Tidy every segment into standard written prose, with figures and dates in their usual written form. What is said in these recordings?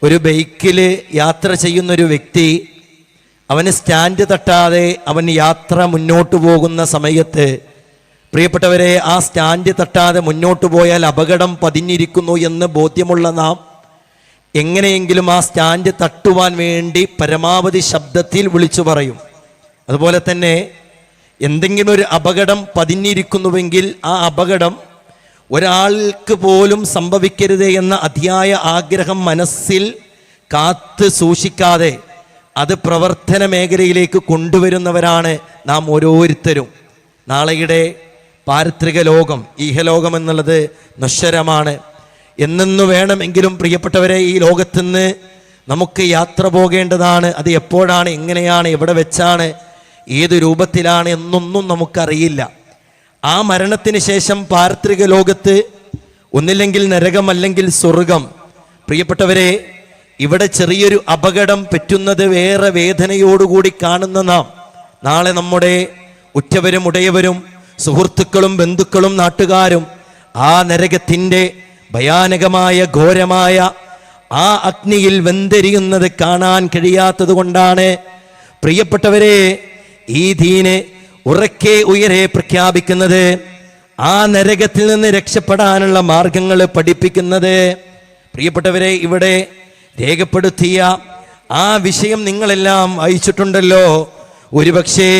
ഒരു ബൈക്കിൽ യാത്ര ചെയ്യുന്നൊരു വ്യക്തി അവന് സ്റ്റാൻഡ് തട്ടാതെ അവൻ യാത്ര മുന്നോട്ട് പോകുന്ന സമയത്ത്, പ്രിയപ്പെട്ടവരെ, ആ സ്റ്റാൻഡ് തട്ടാതെ മുന്നോട്ട് പോയാൽ അപകടം പതിഞ്ഞിരിക്കുന്നു എന്ന് ബോധ്യമുള്ള നാം എങ്ങനെയെങ്കിലും ആ സ്റ്റാൻഡ് തട്ടുവാൻ വേണ്ടി പരമാവധി ശബ്ദത്തിൽ വിളിച്ചു പറയും. അതുപോലെ തന്നെ എന്തെങ്കിലും ഒരു അപകടം പതിഞ്ഞിരിക്കുന്നുവെങ്കിൽ ആ അപകടം ഒരാൾക്ക് പോലും സംഭവിക്കരുത് എന്ന അതിയായ ആഗ്രഹം മനസ്സിൽ കാത്ത് സൂക്ഷിക്കാതെ അത് പ്രവർത്തന മേഖലയിലേക്ക് കൊണ്ടുവരുന്നവരാണ് നാം ഓരോരുത്തരും. നാളെയുടെ പാരിത്രിക ലോകം, ഈഹലോകം എന്നുള്ളത് നശ്വരമാണ്. എന്നെന്നു വേണമെങ്കിലും പ്രിയപ്പെട്ടവരെ, ഈ ലോകത്തുനിന്ന് നമുക്ക് യാത്ര പോകേണ്ടതാണ്. അത് എപ്പോഴാണ്, എങ്ങനെയാണ്, എവിടെ വെച്ചാണ്, ഏത് രൂപത്തിലാണ് എന്നൊന്നും നമുക്കറിയില്ല. ആ മരണത്തിന് ശേഷം പാരിത്രിക ലോകത്ത് ഒന്നില്ലെങ്കിൽ നരകം അല്ലെങ്കിൽ സ്വർഗം. പ്രിയപ്പെട്ടവരെ, ഇവിടെ ചെറിയൊരു അപകടം പറ്റുന്നത് വേറെ വേദനയോടുകൂടി കാണുന്ന നാം നാളെ നമ്മുടെ ഉറ്റവരും ഉടയവരും സുഹൃത്തുക്കളും ബന്ധുക്കളും നാട്ടുകാരും ആ നരകത്തിൻ്റെ ഭയാനകമായ ഘോരമായ ആ അഗ്നിയിൽ വെന്തെരിയുന്നത് കാണാൻ കഴിയാത്തത് കൊണ്ടാണ് പ്രിയപ്പെട്ടവരെ ഈ ദീന് ഉറക്കെ ഉയരെ പ്രഖ്യാപിക്കുന്നത്, ആ നരകത്തിൽ നിന്ന് രക്ഷപ്പെടാനുള്ള മാർഗങ്ങൾ പഠിപ്പിക്കുന്നത്. പ്രിയപ്പെട്ടവരെ, ഇവിടെ രേഖപ്പെടുത്തിയ ആ വിഷയം നിങ്ങളെല്ലാം വായിച്ചിട്ടുണ്ടല്ലോ. ഒരുപക്ഷെ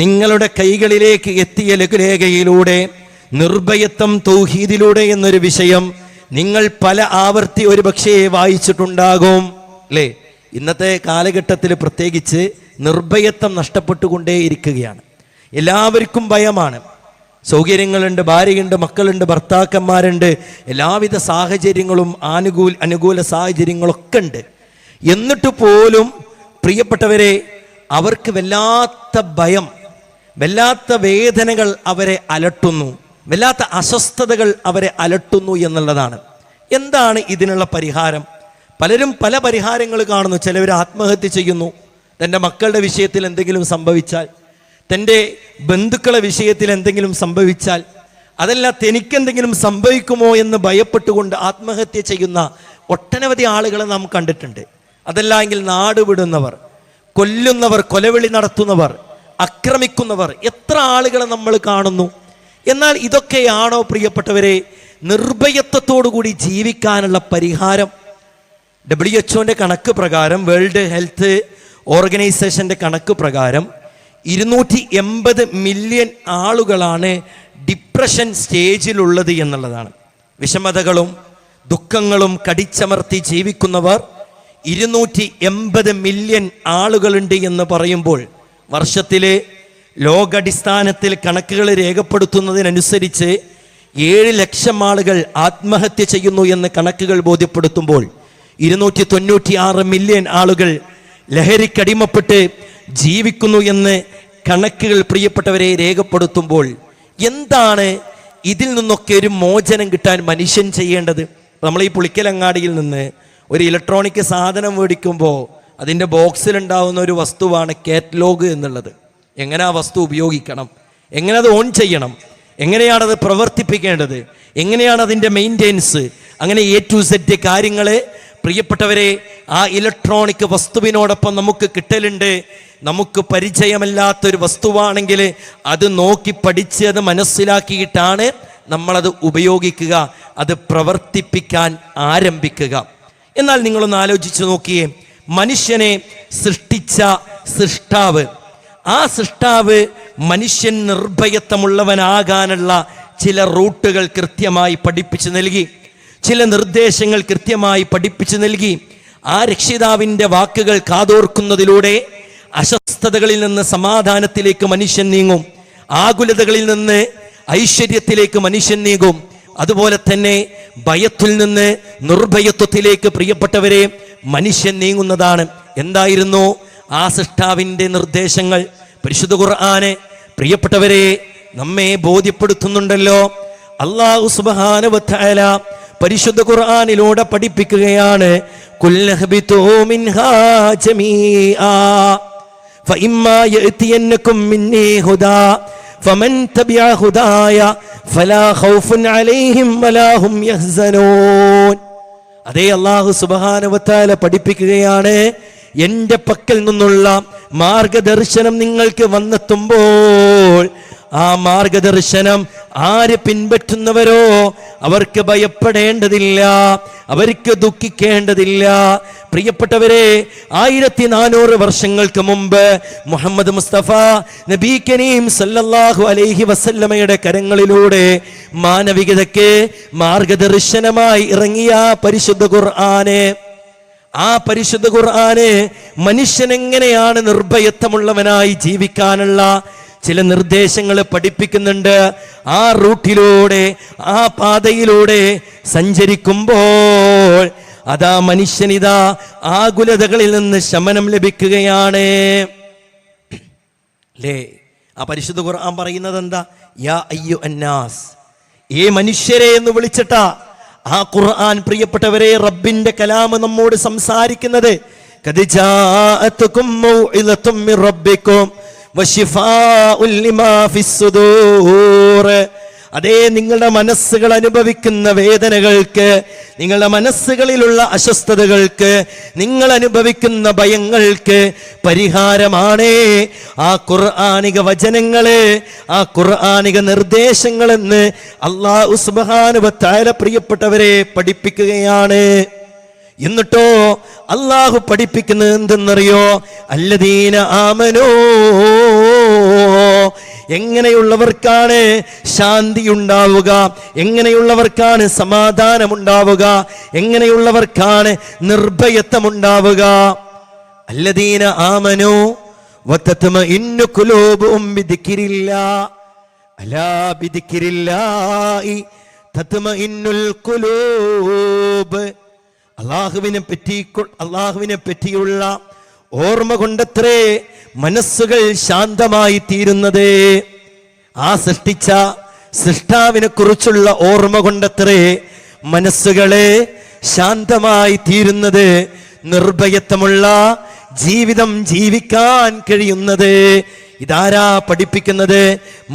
നിങ്ങളുടെ കൈകളിലേക്ക് എത്തിയ ലഘുലേഖയിലൂടെ നിർഭയത്വം തൗഹീദിലൂടെ എന്നൊരു വിഷയം നിങ്ങൾ പല ആവർത്തി ഒരുപക്ഷെ വായിച്ചിട്ടുണ്ടാകും അല്ലേ? ഇന്നത്തെ കാലഘട്ടത്തിൽ പ്രത്യേകിച്ച് നിർഭയത്വം നഷ്ടപ്പെട്ടുകൊണ്ടേയിരിക്കുകയാണ്. എല്ലാവർക്കും ഭയമാണ്. സൗകര്യങ്ങളുണ്ട്, ഭാര്യയുണ്ട്, മക്കളുണ്ട്, ഭർത്താക്കന്മാരുണ്ട്, എല്ലാവിധ സാഹചര്യങ്ങളും അനുകൂല സാഹചര്യങ്ങളൊക്കെ ഉണ്ട്. എന്നിട്ട് പോലും പ്രിയപ്പെട്ടവരെ, അവർക്ക് വല്ലാത്ത ഭയം, വല്ലാത്ത വേദനകൾ അവരെ അലട്ടുന്നു, വല്ലാത്ത അസ്വസ്ഥതകൾ അവരെ അലട്ടുന്നു എന്നുള്ളതാണ്. എന്താണ് ഇതിനുള്ള പരിഹാരം? പലരും പല പരിഹാരങ്ങൾ കാണുന്നു. ചിലവർ ആത്മഹത്യ ചെയ്യുന്നു. തൻ്റെ മക്കളുടെ വിഷയത്തിൽ എന്തെങ്കിലും സംഭവിച്ചാൽ, തൻ്റെ ബന്ധുക്കളെ വിഷയത്തിൽ എന്തെങ്കിലും സംഭവിച്ചാൽ, അതല്ല തനിക്കെന്തെങ്കിലും സംഭവിക്കുമോ എന്ന് ഭയപ്പെട്ടുകൊണ്ട് ആത്മഹത്യ ചെയ്യുന്ന ഒട്ടനവധി ആളുകളെ നാം കണ്ടിട്ടുണ്ട്. അതല്ല എങ്കിൽ നാട് വിടുന്നവർ, കൊല്ലുന്നവർ, കൊലവിളി നടത്തുന്നവർ, ആക്രമിക്കുന്നവർ, എത്ര ആളുകളെ നമ്മൾ കാണുന്നു. എന്നാൽ ഇതൊക്കെയാണോ പ്രിയപ്പെട്ടവരെ നിർഭയത്വത്തോടുകൂടി ജീവിക്കാനുള്ള പരിഹാരം? WHO കണക്ക് പ്രകാരം, വേൾഡ് ഹെൽത്ത് ഓർഗനൈസേഷൻ്റെ കണക്ക് പ്രകാരം 280 മില്യൺ ആളുകളാണ് ഡിപ്രഷൻ സ്റ്റേജിലുള്ളത് എന്നുള്ളതാണ്. വിഷമതകളും ദുഃഖങ്ങളും കടിച്ചമർത്തി ജീവിക്കുന്നവർ 280 മില്യൺ ആളുകളുണ്ട് എന്ന് പറയുമ്പോൾ, വർഷത്തിലെ ലോകാടിസ്ഥാനത്തിൽ കണക്കുകൾ രേഖപ്പെടുത്തുന്നതിനനുസരിച്ച് 7 ലക്ഷം ആളുകൾ ആത്മഹത്യ ചെയ്യുന്നു എന്ന് കണക്കുകൾ ബോധ്യപ്പെടുത്തുമ്പോൾ 296 മില്യൺ ആളുകൾ ലഹരിക്കടിമപ്പെട്ട് ജീവിക്കുന്നു എന്ന് കണക്കുകൾ പ്രിയപ്പെട്ടവരെ രേഖപ്പെടുത്തുമ്പോൾ, എന്താണ് ഇതിൽ നിന്നൊക്കെ ഒരു മോചനം കിട്ടാൻ മനുഷ്യൻ ചെയ്യേണ്ടത്? നമ്മൾ ഈ പുളിക്കലങ്ങാടിയിൽ നിന്ന് ഒരു ഇലക്ട്രോണിക് സാധനം മേടിക്കുമ്പോൾ അതിൻ്റെ ബോക്സിലുണ്ടാവുന്ന ഒരു വസ്തുവാണ് കാറ്റലോഗ് എന്നുള്ളത്. എങ്ങനെ ആ വസ്തു ഉപയോഗിക്കണം, എങ്ങനെ അത് ഓൺ ചെയ്യണം, എങ്ങനെയാണത് പ്രവർത്തിപ്പിക്കേണ്ടത്, എങ്ങനെയാണ് അതിൻ്റെ മെയിൻ്റെനൻസ്, അങ്ങനെ A to Z കാര്യങ്ങൾ പ്രിയപ്പെട്ടവരെ ആ ഇലക്ട്രോണിക് വസ്തുവിനോടൊപ്പം നമുക്ക് കിട്ടലുണ്ട്. നമുക്ക് പരിചയമല്ലാത്തൊരു വസ്തുവാണെങ്കിൽ അത് നോക്കി പഠിച്ച് അത് മനസ്സിലാക്കിയിട്ടാണ് നമ്മളത് ഉപയോഗിക്കുക, അത് പ്രവർത്തിപ്പിക്കാൻ ആരംഭിക്കുക. എന്നാൽ നിങ്ങളൊന്ന് ആലോചിച്ച് നോക്കിയേ, മനുഷ്യനെ സൃഷ്ടിച്ച സൃഷ്ടാവ്, ആ സൃഷ്ടാവ് മനുഷ്യൻ നിർഭയത്വമുള്ളവനാകാനുള്ള ചില റൂട്ടുകൾ കൃത്യമായി പഠിപ്പിച്ചു നൽകി, ചില നിർദ്ദേശങ്ങൾ കൃത്യമായി പഠിപ്പിച്ചു നൽകി. ആ രക്ഷിതാവിൻ്റെ വാക്കുകൾ കാതോർക്കുന്നതിലൂടെ അസ്വസ്ഥതകളിൽ നിന്ന് സമാധാനത്തിലേക്ക് മനുഷ്യൻ നീങ്ങും, ആകുലതകളിൽ നിന്ന് ഐശ്വര്യത്തിലേക്ക് മനുഷ്യൻ നീങ്ങും. അതുപോലെ തന്നെ ഭയത്തിൽ നിന്ന് നിർഭയത്വത്തിലേക്ക് പ്രിയപ്പെട്ടവരെ മനുഷ്യൻ നീങ്ങുന്നതാണ്. എന്തായിരുന്നു ആ സൃഷ്ടാവിൻ്റെ നിർദ്ദേശങ്ങൾ? പരിശുദ്ധ ഖുർആന് പ്രിയപ്പെട്ടവരെ നമ്മെ ബോധ്യപ്പെടുത്തുന്നുണ്ടല്ലോ. അല്ലാഹു സുബ്ഹാനഹു വ തആല പരിശുദ്ധ ഖുർആനിലൂടെ പഠിപ്പിക്കുകയാണ്, കുല്ലഹ്ബിതു മിൻഹാ ജമീആ ഫഇമ്മാ യഅതിയന്നകും മിന്നീ ഹുദാ ഫമൻ തബിഅ ഹുദായ ഫലാ ഖൗഫുൻ അലൈഹിം വലാ ഹും യഹ്സനൂൻ. അതേ അല്ലാഹു സുബ്ഹാനഹു വ തആല പഠിപ്പിക്കുകയാണ്, എൻ്റെ പക്കൽ നിന്നുള്ള മാർഗദർശനം നിങ്ങൾക്ക് വന്നെത്തുമ്പോൾ ആ മാർഗദർശനം ആര് പിൻപറ്റുന്നവരോ അവർക്ക് ഭയപ്പെടേണ്ടതില്ല, അവർക്ക് ദുഃഖിക്കേണ്ടതില്ല. പ്രിയപ്പെട്ടവരെ, 1400 വർഷങ്ങൾക്ക് മുമ്പ് മുഹമ്മദ് മുസ്തഫ നബി കരീം സല്ലല്ലാഹു അലൈഹി വസല്ലമയുടെ കരങ്ങളിലൂടെ മാനവികതയ്ക്ക് മാർഗദർശനമായി ഇറങ്ങിയ പരിശുദ്ധ ഖുർആന്, ആ പരിശുദ്ധ ഖുർആന് മനുഷ്യൻ എങ്ങനെയാണ് നിർഭയത്വമുള്ളവനായി ജീവിക്കാനുള്ള ചില നിർദ്ദേശങ്ങൾ പഠിപ്പിക്കുന്നുണ്ട്. ആ റൂട്ടിലൂടെ, ആ പാതയിലൂടെ സഞ്ചരിക്കുമ്പോൾ അതാ മനുഷ്യനിതാ ആകുലതകളിൽ നിന്ന് ശമനം ലഭിക്കുകയാണ്. അല്ലേ? ആ പരിശുദ്ധ ഖുർആൻ പറയുന്നത് എന്താ? യാ അയ്യു അന്നാസ്, ഏ മനുഷ്യരെ എന്ന് വിളിച്ചിട്ടാ ആ ഖുർആൻ പ്രിയപ്പെട്ടവരെ റബ്ബിന്റെ കലാമ് നമ്മോട് സംസാരിക്കുന്നത്. ഖദ് ജാഅതുകും മൗഇദത്തും മിർ റബ്ബികും വശിഫാഉൻ ലിമാ ഫിസ്സുദൂർ. അതേ, നിങ്ങളുടെ മനസ്സുകൾ അനുഭവിക്കുന്ന വേദനകൾക്ക്, നിങ്ങളുടെ മനസ്സുകളിലുള്ള അസ്വസ്ഥതകൾക്ക്, നിങ്ങൾ അനുഭവിക്കുന്ന ഭയങ്ങൾക്ക് പരിഹാരമാണ് ആ ഖുർആനിക വചനങ്ങള്, ആ ഖുർആനിക നിർദ്ദേശങ്ങളെന്ന് അല്ലാഹു സുബ്ഹാനഹു വ തആല പ്രിയപ്പെട്ടവരെ പഠിപ്പിക്കുകയാണ്. എന്നിട്ടോ അല്ലാഹു പഠിപ്പിക്കുന്നത് എന്തെന്നറിയോ? അല്ലദീന ആമനൂ, എങ്ങനെയുള്ളവർക്കാണ് ശാന്തി ഉണ്ടാവുക, എങ്ങനെയുള്ളവർക്കാണ് സമാധാനമുണ്ടാവുക, എങ്ങനെയുള്ളവർക്കാണ് നിർഭയത്വമുണ്ടാവുക? അല്ലദീന ആമനൂ വതത്മഇന്നു ഖുലൂബുഹും ബിദിക്രില്ലാഹ് അലാ ബിദിക്രില്ലാഹി തത്മഇന്നുൽ ഖുലൂബ്. അള്ളാഹുവിനെ പറ്റിയുള്ള ഓർമ്മ കൊണ്ടത്രേ മനസ്സുകൾ ശാന്തമായി തീരുന്നത്. ആ സൃഷ്ടിച്ച സൃഷ്ടാവിനെ കുറിച്ചുള്ള ഓർമ്മ കൊണ്ടത്രേ മനസ്സുകളെ ശാന്തമായി തീരുന്നത്, നിർഭയത്വമുള്ള ജീവിതം ജീവിക്കാൻ കഴിയുന്നത്. ഇതാരാ പഠിപ്പിക്കുന്നത്?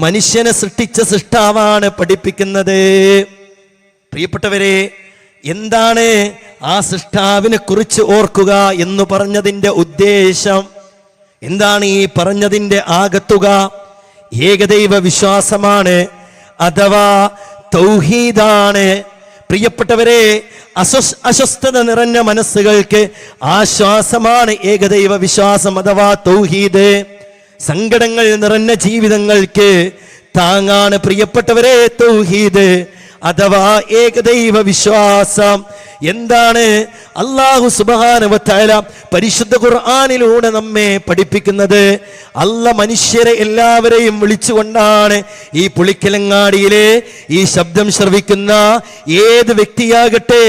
മനുഷ്യനെ സൃഷ്ടിച്ച സൃഷ്ടാവാണ് പഠിപ്പിക്കുന്നത്. പ്രിയപ്പെട്ടവരെ, എന്താണ് ആ സൃഷ്ടാവിനെ കുറിച്ച് ഓർക്കുക എന്ന് പറഞ്ഞതിൻ്റെ ഉദ്ദേശം? എന്താണ് ഈ പറഞ്ഞതിൻ്റെ ആകത്തുക? ഏകദൈവ വിശ്വാസമാണ്, അഥവാ തൗഹീദാണ്. പ്രിയപ്പെട്ടവരെ, അസ്വസ്ഥത നിറഞ്ഞ മനസ്സുകൾക്ക് ആശ്വാസമാണ് ഏകദൈവ വിശ്വാസം അഥവാ തൗഹീദ്. സങ്കടങ്ങൾ നിറഞ്ഞ ജീവിതങ്ങൾക്ക് താങ്ങാണ് പ്രിയപ്പെട്ടവരെ തൗഹീദ് അഥവാ ഏകദൈവ വിശ്വാസം. എന്താണ് അല്ലാഹു സുബ്ഹാനഹു വ തആല പരിശുദ്ധ ഖുർആനിലൂടെ നമ്മെ പഠിപ്പിക്കുന്നത്? അല്ലാഹ് മനുഷ്യരെ എല്ലാവരെയും വിളിച്ചുകൊണ്ടാണ്, ഈ പുളിക്കലങ്ങാടിയിലെ ഈ ശബ്ദം ശ്രവിക്കുന്ന ഏത് വ്യക്തിയാകട്ടെ,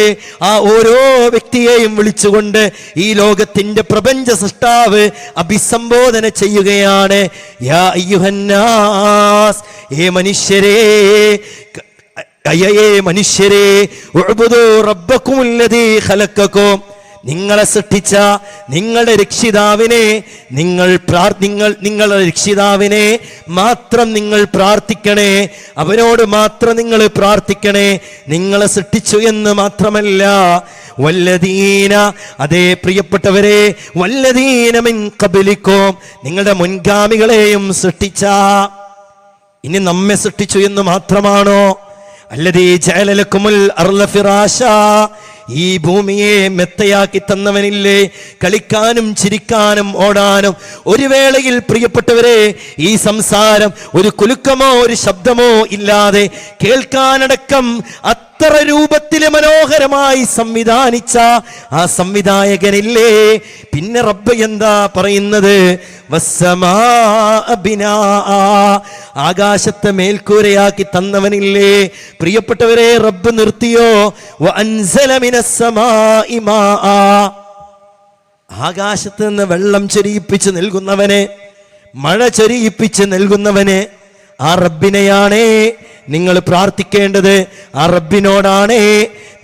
ആ ഓരോ വ്യക്തിയെയും വിളിച്ചുകൊണ്ട് ഈ ലോകത്തിന്റെ പ്രപഞ്ച സൃഷ്ടാവ് അഭിസംബോധന ചെയ്യുകയാണ്. യാ അയ്യുഹന്നാസ്, ഏ മനുഷ്യരെ, മനുഷ്യരെ, നിങ്ങളെ സൃഷ്ടിച്ച നിങ്ങളുടെ രക്ഷിതാവിനെ നിങ്ങളുടെ രക്ഷിതാവിനെ മാത്രം നിങ്ങൾ പ്രാർത്ഥിക്കണേ, അവനോട് മാത്രം നിങ്ങൾ പ്രാർത്ഥിക്കണേ. നിങ്ങളെ സൃഷ്ടിച്ചു എന്ന് മാത്രമല്ല, വല്ലദീന, അതേ പ്രിയപ്പെട്ടവരെ, വല്ലദീന മിൻ ഖബ്ലിക്കും, നിങ്ങളുടെ മുൻഗാമികളെയും സൃഷ്ടിച്ച. ഇനി നമ്മെ സൃഷ്ടിച്ചു എന്ന് മാത്രമാണോ? അല്ലദീ ജഅല ലക്കുമുൽ അർള ഫിറാശാ, ഈ ഭൂമിയെ മെത്തയാക്കി തന്നവനില്ലേ? കളിക്കാനും ചിരിക്കാനും ഓടാനും ഒരു വേളയിൽ പ്രിയപ്പെട്ടവരെ ഈ സംസാരം ഒരു കുലുക്കമോ ഒരു ശബ്ദമോ ഇല്ലാതെ കേൾക്കാനടക്കം അത്ര രൂപത്തിലെ മനോഹരമായി സംവിധാനിച്ച ആ സംവിധായകനില്ലേ? പിന്നെ റബ്ബ് എന്താ പറയുന്നത്? ആകാശത്തെ മേൽക്കൂരയാക്കി തന്നവനില്ലേ? പ്രിയപ്പെട്ടവരെ, റബ്ബ് നിർത്തിയോ? ആകാശത്ത് നിന്ന് വെള്ളം ചൊരിയിപ്പിച്ച് നൽകുന്നവനെ, മഴ ചൊരിയിപ്പിച്ച് നൽകുന്നവനെ, ആ റബ്ബിനെയാണേ നിങ്ങൾ പ്രാർത്ഥിക്കേണ്ടത്. ആ റബ്ബിനോടാണ്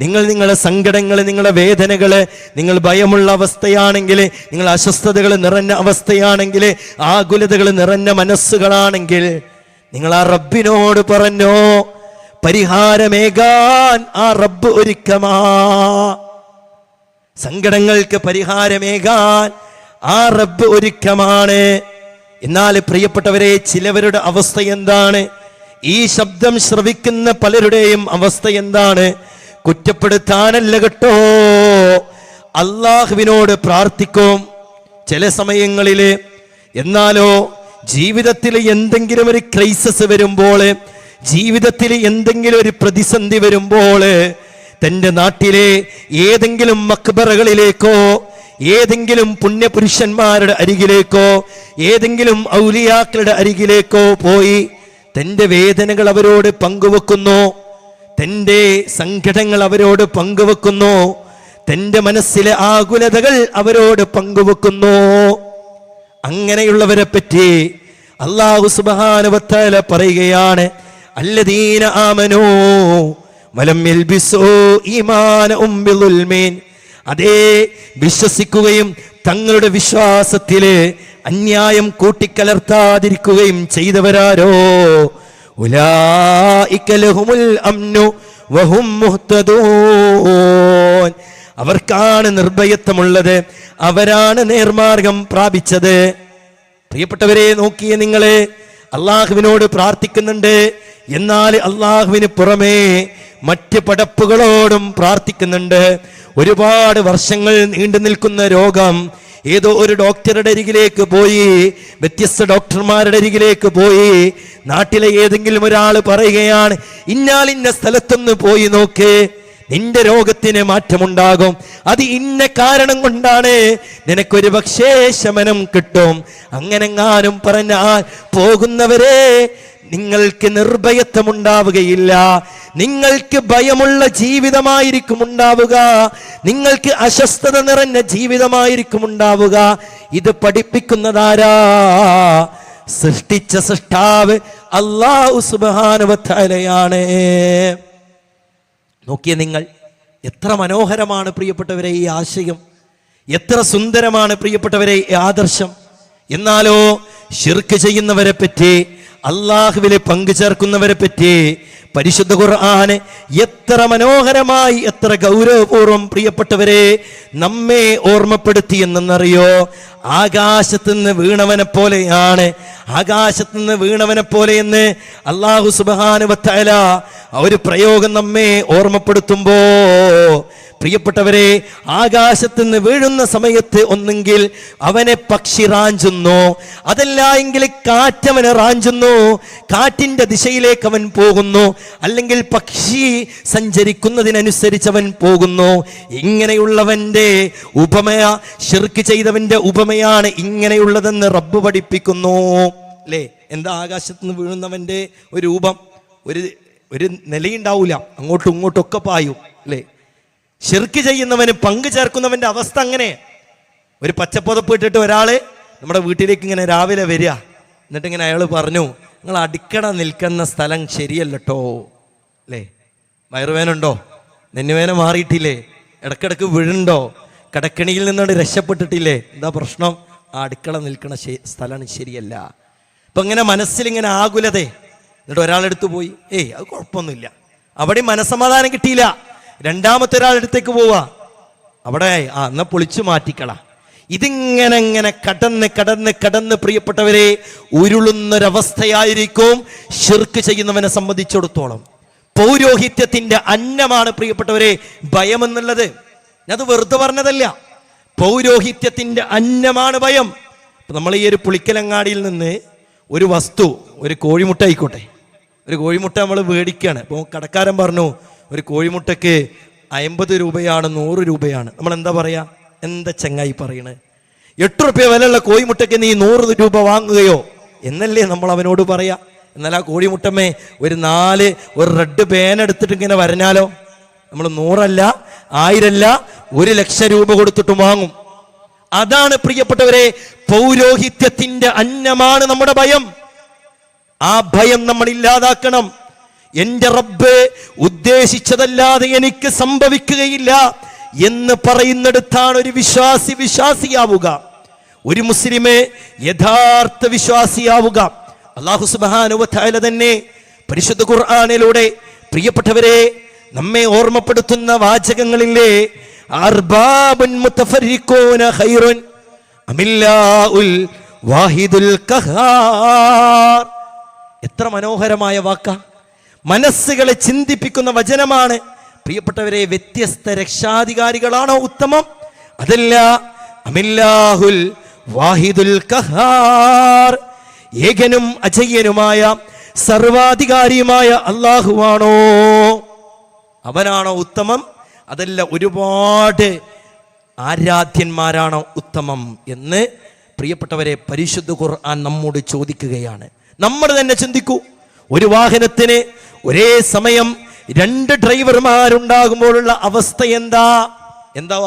നിങ്ങൾ നിങ്ങളുടെ സങ്കടങ്ങൾ, നിങ്ങളുടെ വേദനകൾ, നിങ്ങൾ ഭയമുള്ള അവസ്ഥയാണെങ്കിൽ, നിങ്ങൾ അസ്വസ്ഥതകൾ നിറഞ്ഞ അവസ്ഥയാണെങ്കിൽ, ആകുലതകൾ നിറഞ്ഞ മനസ്സുകളാണെങ്കിൽ, നിങ്ങൾ ആ റബ്ബിനോട് പറഞ്ഞോ, പരിഹാരമേകാൻ ആ റബ്ബ് ഒരുക്കമാ. സങ്കടങ്ങൾക്ക് പരിഹാരമേകാൻ ആ റബ്ബ് ഒരുക്കമാണ്. എന്നാൽ പ്രിയപ്പെട്ടവരെ, ചിലവരുടെ അവസ്ഥ എന്താണ്? ഈ ശബ്ദം ശ്രവിക്കുന്ന പലരുടെയും അവസ്ഥ എന്താണ്? കുറ്റപ്പെടുത്താനല്ല കേട്ടോ, അള്ളാഹുവിനോട് പ്രാർത്ഥിക്കും ചില സമയങ്ങളില്. എന്നാലോ ജീവിതത്തിൽ എന്തെങ്കിലും ഒരു ക്രൈസിസ് വരുമ്പോൾ, ജീവിതത്തിൽ എന്തെങ്കിലും ഒരു പ്രതിസന്ധി വരുമ്പോൾ, തൻ്റെ നാട്ടിലെ ഏതെങ്കിലും മക്ബറകളിലേക്കോ, ഏതെങ്കിലും പുണ്യപുരുഷന്മാരുടെ അരികിലേക്കോ, ഏതെങ്കിലും ഔലിയാക്കളുടെ അരികിലേക്കോ പോയി തൻ്റെ വേദനകൾ അവരോട് പങ്കുവെക്കുന്നു, തൻ്റെ സങ്കടങ്ങൾ അവരോട് പങ്കുവെക്കുന്നു, തൻ്റെ മനസ്സിലെ ആകുലതകൾ അവരോട് പങ്കുവെക്കുന്നു. അങ്ങനെയുള്ളവരെ പറ്റി അല്ലാഹു സുബ്ഹാനഹു വ തആല പറയുകയാണ്, അല്ലദീന ആമനൂ വലം യൽബിസൂ ഈമാനഹും ബിളുൽമിൻ. അതേ, വിശ്വസിക്കുകയും തങ്ങളുടെ വിശ്വാസത്തില് അന്യായം കൂട്ടിക്കലർത്താതിരിക്കുകയും ചെയ്തവരാരോ, ഉലൈക ലഹുമുൽ അംനു വഹും മുഹ്തദൂൻ. അവർക്കാണ് നിർഭയത്വമുള്ളത്, അവരാണ് നേർമാർഗം പ്രാപിച്ചത്. പ്രിയപ്പെട്ടവരെ, നോക്കിയേ നിങ്ങളെ, അള്ളാഹുവിനോട് പ്രാർത്ഥിക്കുന്നുണ്ട്, എന്നാൽ അള്ളാഹുവിന് പുറമേ മറ്റ് പടപ്പുകളോടും പ്രാർത്ഥിക്കുന്നുണ്ട്. ഒരുപാട് വർഷങ്ങൾ നീണ്ടു നിൽക്കുന്ന രോഗം, ഏതോ ഒരു ഡോക്ടറുടെ അരികിലേക്ക് പോയി, വ്യത്യസ്ത ഡോക്ടർമാരുടെ അരികിലേക്ക് പോയി, നാട്ടിലെ ഏതെങ്കിലും ഒരാൾ പറയുകയാണ്, ഇന്ന സ്ഥലത്തൊന്ന് പോയി നോക്ക്, നിന്റെ രോഗത്തിന് മാറ്റമുണ്ടാകും, അത് ഇന്ന കാരണം കൊണ്ടാണ്, നിനക്കൊരു പക്ഷേ ശമനം കിട്ടും. അങ്ങനെങ്ങാനും പറഞ്ഞാൽ പോകുന്നവരെ നിങ്ങൾക്ക് നിർഭയത്വമുണ്ടാവുകയില്ല, നിങ്ങൾക്ക് ഭയമുള്ള ജീവിതമായിരിക്കും ഉണ്ടാവുക, നിങ്ങൾക്ക് അസ്വസ്ഥത നിറഞ്ഞ ജീവിതമായിരിക്കും ഉണ്ടാവുക. ഇത് പഠിപ്പിക്കുന്നതാരാ? സൃഷ്ടിച്ച സൃഷ്ടാവ് അല്ലാഹു സുബ്ഹാനഹു വ തആലയാണ്. നോക്കിയേ നിങ്ങൾ, എത്ര മനോഹരമാണ് പ്രിയപ്പെട്ടവരെ ഈ ആശയം, എത്ര സുന്ദരമാണ് പ്രിയപ്പെട്ടവരെ ഈ ആദർശം. എന്നാലോ ശിർക്ക് ചെയ്യുന്നവരെ പറ്റി, അള്ളാഹുവിലെ പങ്കു ചേർക്കുന്നവരെ പറ്റി പരിശുദ്ധ ഖുർആൻ എത്ര മനോഹരമായി, എത്ര ഗൗരവപൂർവ്വം പ്രിയപ്പെട്ടവരെ നമ്മെ ഓർമ്മപ്പെടുത്തി എന്നറിയോ? ആകാശത്തുനിന്ന് വീണവനെ പോലെയാണ്, ആകാശത്തുനിന്ന് വീണവനെ പോലെ എന്ന് അല്ലാഹു സുബ്ഹാനഹു വ തആല ഒരു പ്രയോഗം നമ്മെ ഓർമ്മപ്പെടുത്തുമ്പോ, പ്രിയപ്പെട്ടവരെ, ആകാശത്തുനിന്ന് വീഴുന്ന സമയത്ത് ഒന്നെങ്കിൽ അവനെ പക്ഷി റാഞ്ചുന്നു, അതല്ല എങ്കിൽ കാറ്റവനെ റാഞ്ചുന്നു, കാറ്റിന്റെ ദിശയിലേക്ക് അവൻ പോകുന്നു, അല്ലെങ്കിൽ പക്ഷി സഞ്ചരിക്കുന്നതിനനുസരിച്ച് അവൻ പോകുന്നു. ഇങ്ങനെയുള്ളവന്റെ ഉപമയ, ശിർക്ക് ചെയ്തവന്റെ ഉപമയാണ് ഇങ്ങനെയുള്ളതെന്ന് റബ്ബ് പഠിപ്പിക്കുന്നു. അല്ലേ? എന്താ ആകാശത്തുനിന്ന് വീഴുന്നവന്റെ ഒരു രൂപം? ഒരു നിലയുണ്ടാവൂല, അങ്ങോട്ടും ഇങ്ങോട്ടും ഒക്കെ പായും. അല്ലേ? ശിർക്ക് ചെയ്യുന്നവന്, പങ്കു ചേർക്കുന്നവന്റെ അവസ്ഥ അങ്ങനെ. ഒരു പച്ചപ്പുതപ്പ് ഇട്ടിട്ട് ഒരാള് നമ്മുടെ വീട്ടിലേക്ക് ഇങ്ങനെ രാവിലെ വരിക, എന്നിട്ട് ഇങ്ങനെ അയാൾ പറഞ്ഞു, നിങ്ങൾ അടുക്കള നിൽക്കുന്ന സ്ഥലം ശരിയല്ലോ. അല്ലേ? വയറുവേനുണ്ടോ? നെന്നുവേന മാറിയിട്ടില്ലേ? ഇടക്കിടക്ക് വീഴുണ്ടോ? കടക്കണിയിൽ നിന്നോട് രക്ഷപ്പെട്ടിട്ടില്ലേ? എന്താ പ്രശ്നം? ആ അടുക്കള നിൽക്കുന്ന സ്ഥലമാണ് ശരിയല്ല. അപ്പൊ ഇങ്ങനെ മനസ്സിലിങ്ങനെ ആകുലതേ. എന്നിട്ട് ഒരാളെടുത്ത് പോയി, അത് കുഴപ്പമൊന്നുമില്ല. അവിടെ മനസ്സമാധാനം കിട്ടിയില്ല. രണ്ടാമത്തെ ഒരാളെടുത്തേക്ക് പോവാ, അവിടെ എന്നാ പൊളിച്ചു മാറ്റിക്കള. ഇതിങ്ങനെ കടന്ന് പ്രിയപ്പെട്ടവരെ ഉരുളുന്നൊരവസ്ഥയായിരിക്കും ശിർക്ക് ചെയ്യുന്നവനെ സംബന്ധിച്ചിടത്തോളം. പൗരോഹിത്യത്തിന്റെ അന്നമാണ് പ്രിയപ്പെട്ടവരെ ഭയം എന്നുള്ളത്. അത് വെറുതെ പറഞ്ഞതല്ല, പൗരോഹിത്യത്തിന്റെ അന്നമാണ് ഭയം. നമ്മൾ ഈ ഒരു പുളിക്കലങ്ങാടിയിൽ നിന്ന് ഒരു വസ്തു, ഒരു കോഴിമുട്ട ആയിക്കോട്ടെ, ഒരു കോഴിമുട്ട നമ്മൾ മേടിക്കുകയാണ്. അപ്പോൾ കടക്കാരൻ പറഞ്ഞു, ഒരു കോഴിമുട്ടയ്ക്ക് 50 രൂപയാണ്, 100 രൂപയാണ്. നമ്മൾ എന്താ പറയാ? എന്താ ചങ്ങായി പറയണേ? 8 രൂപ വിലയുള്ള കോഴിമുട്ടയ്ക്ക് നീ 100 രൂപ വാങ്ങുകയോ എന്നല്ലേ നമ്മൾ അവനോട് പറയാ. എന്നാൽ ആ കോഴിമുട്ടമ്മേ ഒരു റെഡ് പേന എടുത്തിട്ട് ഇങ്ങനെ വരഞ്ഞാലോ, നമ്മൾ 100 അല്ല, 1000 അല്ല, 1,00,000 രൂപ കൊടുത്തിട്ടും വാങ്ങും. അതാണ് പ്രിയപ്പെട്ടവരെ പൗരോഹിത്യത്തിന്റെ അന്നമാണ് നമ്മുടെ ഭയം. ആ ഭയം നമ്മൾ ഇല്ലാതാക്കണം. എന്റെ റബ്ബ് ഉദ്ദേശിച്ചതല്ലാതെ എനിക്ക് സംഭവിക്കുകയില്ല എന്ന് പറയുന്നിടത്താണ് ഒരു വിശ്വാസിയാവുക, ഒരു മുസ്ലിമേ യഥാർത്ഥ വിശ്വാസിയാവുക. അല്ലാഹു സുബ്ഹാനഹു വ തആല തന്നെ പരിശുദ്ധ ഖുർആനിലൂടെ പ്രിയപ്പെട്ടവരെ നമ്മെ ഓർമ്മപ്പെടുത്തുന്ന വാചകങ്ങളില്ലേ, അർബാബുൻ മുതഫരിഖൂന ഖൈറുൻ അമില്ലാഉൽ വാഹിദുൽ ഖഹാർ. എത്ര മനോഹരമായ വാക്കാ, മനസ്സുകളെ ചിന്തിപ്പിക്കുന്ന വചനമാണ്. പ്രിയപ്പെട്ടവരെ, വ്യത്യസ്ത രക്ഷാധികാരികളാണോ ഉത്തമം? അതല്ല, അമില്ലാഹുൽ വാഹിദുൽ ഖഹാർ, ഏകനും അജയ്യനുമായ സർവാധികാരിയുമായ അല്ലാഹുവാണോ, അവനാണോ ഉത്തമം? അതല്ല, ഒരുപാട് ആരാധ്യന്മാരാണോ ഉത്തമം എന്ന് പ്രിയപ്പെട്ടവരെ പരിശുദ്ധ ഖുർആൻ നമ്മോട് ചോദിക്കുകയാണ്. നമ്മൾ തന്നെ ചിന്തിക്കൂ, ഒരു വാഹനത്തിന് ഒരേ സമയം 2 ഡ്രൈവർമാരുണ്ടാകുമ്പോഴുള്ള അവസ്ഥ എന്താ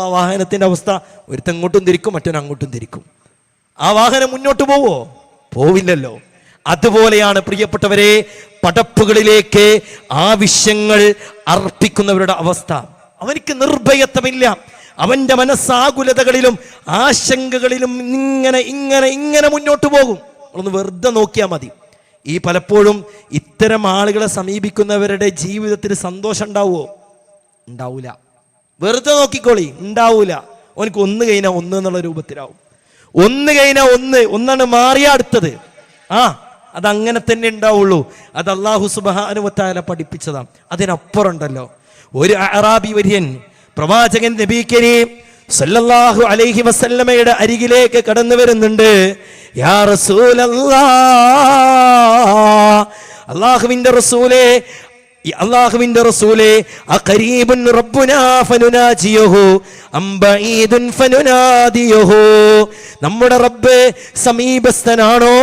ആ വാഹനത്തിന്റെ അവസ്ഥ? ഒരുത്തൻ അങ്ങോട്ടും തിരിക്കും, മറ്റൊരു അങ്ങോട്ടും തിരിക്കും. ആ വാഹനം മുന്നോട്ട് പോവോ? പോവില്ലല്ലോ. അതുപോലെയാണ് പ്രിയപ്പെട്ടവരെ പടപ്പുകളിലേക്ക് ആവശ്യങ്ങൾ അർപ്പിക്കുന്നവരുടെ അവസ്ഥ. അവനിക്ക് നിർഭയത്വമില്ല. അവന്റെ മനസ്സാകുലതകളിലും ആശങ്കകളിലും ഇങ്ങനെ മുന്നോട്ട് പോകും. ഒന്ന് വെറുതെ നോക്കിയാൽ മതി. ഈ പലപ്പോഴും ഇത്തരം ആളുകളെ സമീപിക്കുന്നവരുടെ ജീവിതത്തിൽ സന്തോഷം ഉണ്ടാവുമോ? ഉണ്ടാവൂല. വെറുതെ നോക്കിക്കോളി, ഉണ്ടാവൂല. അവനക്ക് ഒന്ന് കഴിഞ്ഞാൽ ഒന്ന് എന്നുള്ള രൂപത്തിലാവും. ഒന്ന് കഴിഞ്ഞാൽ ഒന്നാണ് മാറിയ അടുത്തത്. അതങ്ങനെ തന്നെ ഉണ്ടാവുള്ളൂ. അത് അല്ലാഹു സുബ്ഹാനഹു വ തആല പഠിപ്പിച്ചതാണ്. അതിനപ്പുറം ഉണ്ടല്ലോ. ഒരു അറാബി വര്യൻ പ്രവാചകൻ നബി കരീം സല്ലല്ലാഹു അലൈഹി വസല്ലമയുടെ അരികിലേക്ക് കടന്നു വരുന്നുണ്ട്. യാ റസൂലല്ലാഹ്, അല്ലാഹുവിന്റെ റസൂലേ അഖരീബുൻ റബ്ബുനാ ഫനുനാജിയഹു അം ബഈദുൻ ഫനുനാദിയഹു, നമ്മുടെ റബ്ബ് സമീപസ്ഥനാണോ,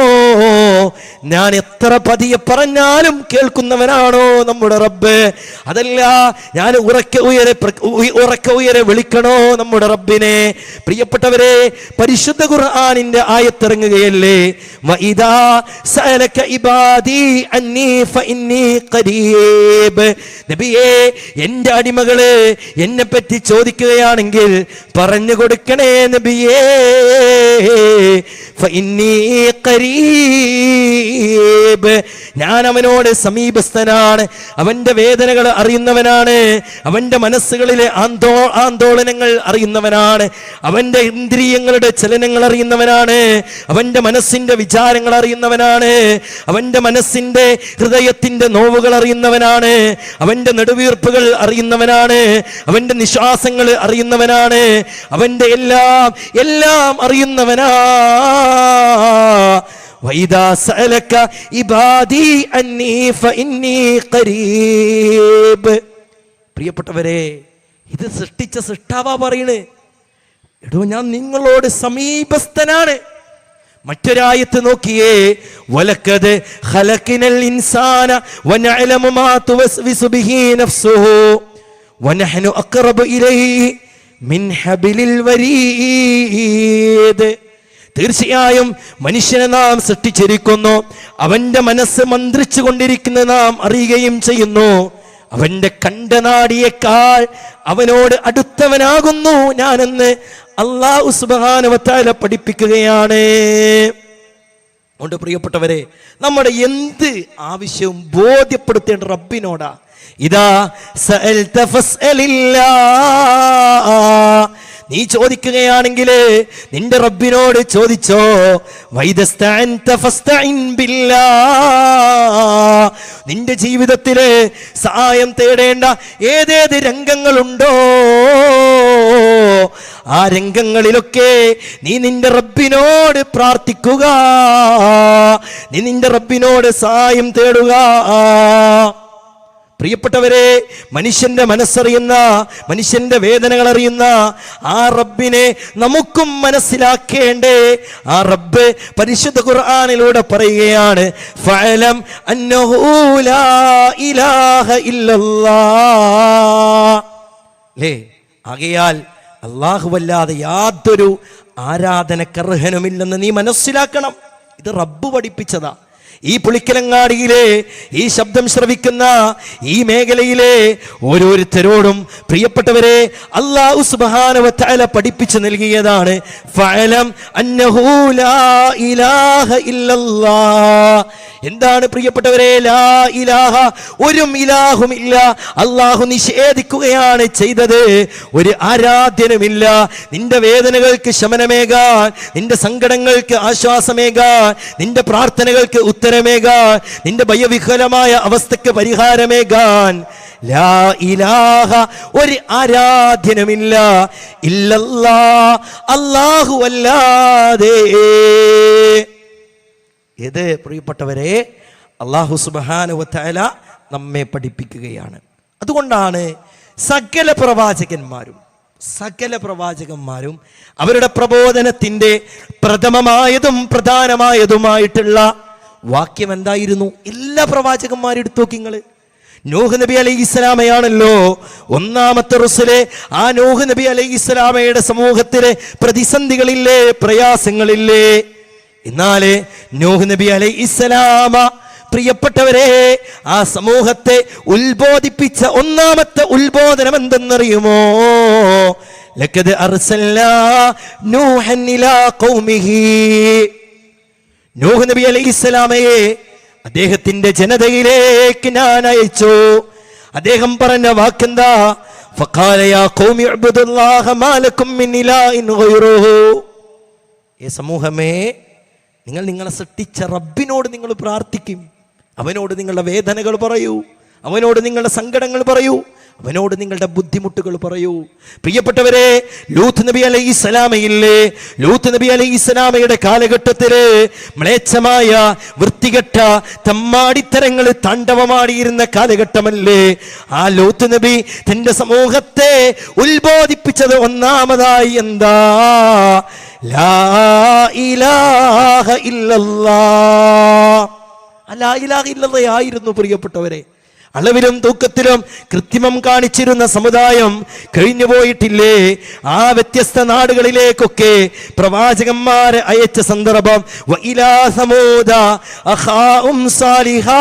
ഞാൻ എത്ര പതിയെ പറഞ്ഞാലും കേൾക്കുന്നവനാണോ നമ്മുടെ റബ്ബ്? അതല്ല, ഞാൻ ഉറക്കെ ഉയരെ വിളിക്കണോ നമ്മുടെ റബ്ബിനെ? പ്രിയപ്പെട്ടവരെ, പരിശുദ്ധ ഖുർആനിന്റെ ആയത്തിറങ്ങുകയല്ലേ, വഇദാ സഅലക ഇബാദി അന്നി ഫഇന്നി ഖരീബ്. നബിയേ, എന്റെ അടിമകള് എന്നെ പറ്റി ചോദിക്കുകയാണെങ്കിൽ പറഞ്ഞു കൊടുക്കണേ നബിയേ, ഫഇന്നി ഖരീബ്, ഞാൻ അവനോട് സമീപസ്ഥനാണ്. അവന്റെ വേദനകൾ അറിയുന്നവനാണ്, അവന്റെ മനസ്സുകളിലെ ആന്തോളനങ്ങൾ അറിയുന്നവനാണ്, അവന്റെ ഇന്ദ്രിയങ്ങളുടെ ചലനങ്ങൾ അറിയുന്നവനാണ്, അവന്റെ മനസ്സിന്റെ വിചാരങ്ങൾ അറിയുന്നവനാണ്, അവന്റെ മനസ്സിന്റെ ഹൃദയത്തിന്റെ നോവുകൾ അറിയുന്നവനാണ്, അവന്റെ നെടുവീർപ്പുകൾ അറിയുന്നവനാണ്, അവന്റെ നിശ്വാസങ്ങൾ അറിയുന്നവനാണ്, അവന്റെ എല്ലാം അറിയുന്നവനാ. വഇദാ സഅലക ഇബാദി അന്നി ഫഇന്നി ഖരീബ്. പ്രിയപ്പെട്ടവരെ, ഇത് സൃഷ്ടിച്ച സൃഷ്ടാവാ പറയണേ, എടോ ഞാൻ നിങ്ങളോട് സമീപസ്ഥനാണ്. മറ്റൊരായത്ത് നോക്കിയേ, വലഖദ് ഖലഖനൽ ഇൻസാന വനഅലമു മാ തുവസ്വിസു ബിഹി നഫ്സുഹു വനഹ്നു അഖറബു ഇലൈഹി മിൻ ഹബിലിൽ വരീദ്. തീർച്ചയായും മനുഷ്യനെ നാം സൃഷ്ടിച്ചിരിക്കുന്നു, അവന്റെ മനസ്സ് മന്ത്രിച്ചു കൊണ്ടിരിക്കുന്ന നാം അറിയുകയും ചെയ്യുന്നു. അവന്റെ കണ്ഠനാടിയേക്കാൾ അവനോട് അടുത്തവനാകുന്നു ഞാനെന്ന് അല്ലാഹു സുബ്ഹാനഹു വ തആല പഠിപ്പിക്കുകയാണ്. അതുകൊണ്ട് പ്രിയപ്പെട്ടവരെ, നമ്മുടെ എന്ത് ആവശ്യവും ബോധ്യപ്പെടുത്തേണ്ട റബ്ബിനോടാ. ഇദാ സഅൽത ഫസ്അലില്ലാഹ്, നീ ചോദിക്കുകയാണെങ്കിൽ നിന്റെ റബ്ബിനോട് ചോദിച്ചോ. വൈദസ്തഅൻത ഫസ്തഇൻ ബില്ലാഹ്, നിന്റെ ജീവിതത്തില് സഹായം തേടേണ്ട ഏതേത് രംഗങ്ങളുണ്ടോ ആ രംഗങ്ങളിലൊക്കെ നീ നിന്റെ റബ്ബിനോട് പ്രാർത്ഥിക്കുക, നീ നിന്റെ റബ്ബിനോട് സഹായം തേടുക. പ്രിയപ്പെട്ടവരെ, മനുഷ്യന്റെ മനസ്സറിയുന്ന, മനുഷ്യന്റെ വേദനകൾ അറിയുന്ന ആ റബ്ബിനെ നമുക്കും മനസ്സിലാക്കേണ്ടേ. ആ റബ്ബ് പരിശുദ്ധ ഖുർആനിലൂടെ പറയുകയാണ്, ഫഅലം അന്നഹു ലാ ഇലാഹ ഇല്ലല്ലാഹ്. ലേ, ആകയാൽ അല്ലാഹുവല്ലാതെ യാതൊരു ആരാധനക്കർഹനുമില്ലെന്ന് നീ മനസ്സിലാക്കണം. ഇത് റബ്ബ് പഠിപ്പിച്ചതാ. ഈ പുളിക്കലങ്ങാടിയിലെ ഈ ശബ്ദം ശ്രവിക്കുന്ന ഈ മേഖലയിലെ ഓരോരുത്തരോടും പ്രിയപ്പെട്ടവരെ അല്ലാഹു സുബ്ഹാനഹു വ തആല പഠിപ്പിച്ചു നൽകിയതാണ് ഫഅലം അന്നഹു ലാ ഇലാഹ ഇല്ലല്ലാഹ്. എന്താണ് പ്രിയപ്പെട്ടവരെ ലാ ഇലാഹ? ഒരു ഇലാഹുമില്ല. അല്ലാഹു നിഷേധിക്കുകയാണ് ചെയ്തത്. ഒരു ആരാധ്യനുമില്ല. നിന്റെ വേദനകൾക്ക് ശമനമേകാൻ, നിന്റെ സങ്കടങ്ങൾക്ക് ആശ്വാസമേകാൻ, നിന്റെ പ്രാർത്ഥനകൾക്ക് ഉത്തരമേകാൻ, നിന്റെ ഭയവിഹ്വലമായ അവസ്ഥയ്ക്ക് പരിഹാരമേകാൻ ലാ ഇലാഹ, ഒരു ആരാധ്യനുമില്ല ഇല്ലല്ലാഹ്, അല്ലാഹു അല്ലാതെ. ഇത് പ്രിയപ്പെട്ടവരെ അല്ലാഹു സുബ്ഹാനഹു വ തആല നമ്മെ പഠിപ്പിക്കുകയാണ്. അതുകൊണ്ടാണ് സകല പ്രവാചകന്മാരും അവരുടെ പ്രബോധനത്തിന്റെ പ്രഥമമായതും പ്രധാനമായതുമായിട്ടുള്ള വാക്യം എന്തായിരുന്നു? എല്ലാ പ്രവാചകന്മാരും എടുത്തു നോക്കി നിങ്ങൾ. നൂഹ് നബി അലൈഹിസ്സലാമയാണല്ലോ ഒന്നാമത്തെ റസൂല്. ആ നൂഹ് നബി അലൈഹിസ്സലാമയുടെ സമൂഹത്തിലെ പ്രതിസന്ധികളില്ലേ, പ്രയാസങ്ങളില്ലേ? എന്നാല് നൂഹ് നബി അലൈഹിസ്സലാമ പ്രിയപ്പെട്ടവരെ ആ സമൂഹത്തെ ഉത്ബോധിപ്പിച്ച ഒന്നാമത്തെ ഉത്ബോധനം എന്തെന്നറിയുമോ? ലഖദ് അർസൽനാ നൂഹൻ ഇലാ ഖൗമിഹി. നൂഹ് നബി അലൈഹിസ്സലാമയെ അദ്ദേഹത്തിന്റെ ജനതയിലേക്ക് ഞാൻ അയച്ചു. അദ്ദേഹം പറഞ്ഞ വാക്കെന്താ? ഫഖാല യാ ഖൗമി ഉബ്ദുല്ലാഹ മാ ലക്കും മിൻ ഇലാഹിൻ ഗൈറുഹു. ഏ സമൂഹമേ, നിങ്ങൾ നിങ്ങളെ സൃഷ്ടിച്ച റബ്ബിനോട് നിങ്ങൾ പ്രാർത്ഥിക്കും. അവനോട് നിങ്ങളുടെ വേദനകൾ പറയൂ, അവനോട് നിങ്ങളുടെ സങ്കടങ്ങൾ പറയൂ, അവനോട് നിങ്ങളുടെ ബുദ്ധിമുട്ടുകൾ പറയൂ. പ്രിയപ്പെട്ടവരെ, ലൂത്ത് നബി അലൈഹിസ്സലാമയില്ലേ, ലൂത്ത് നബി അലൈഹിസ്സലാമയുടെ കാലഘട്ടത്തില് മ്ലേച്ഛമായ വൃത്തികെട്ട തമ്മാടിത്തരങ്ങൾ താണ്ഡവമാടിയിരുന്ന കാലഘട്ടമല്ലേ? ആ ലൂത്ത് നബി തന്റെ സമൂഹത്തെ ഉത്ബോധിപ്പിച്ചത് ഒന്നാമതായി എന്താ? ലാ ഇലാഹ ഇല്ലല്ലാഹ്. ലാ ഇലാഹ ഇല്ലല്ലാഹ് ആയിരുന്നു പ്രിയപ്പെട്ടവരെ. അളവിലും തൂക്കത്തിലും കൃത്രിമം കാണിച്ചിരുന്ന സമുദായം കഴിഞ്ഞു പോയിട്ടില്ലേ? ആ വ്യത്യസ്ത നാടുകളിലേക്കൊക്കെ പ്രവാചകന്മാരെ അയച്ച സന്ദർഭം വഇലാ സമൂദ അഖാഉം സാലിഹാ.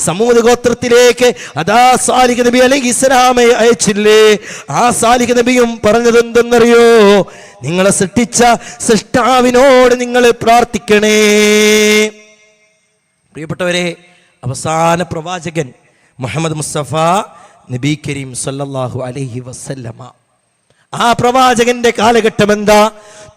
സമൂദ് ഗോത്രത്തിലേക്ക് അതാ സാലിഹ് നബി അലൈഹിസ്സലാമയെ അയച്ചില്ലേ? ആ സാലിഹ് നബിയും പറഞ്ഞത് എന്തെന്നറിയോ? നിങ്ങളെ സൃഷ്ടിച്ച സൃഷ്ടാവിനോട് നിങ്ങൾ പ്രാർത്ഥിക്കണേ. പ്രിയപ്പെട്ടവരെ, അവസാന പ്രവാചകൻ മുഹമ്മദ് മുസ്തഫ നബി കരീം സല്ലല്ലാഹു അലൈഹി വസല്ലമ. ആ പ്രവാചകന്റെ കാലഘട്ടം എന്താ?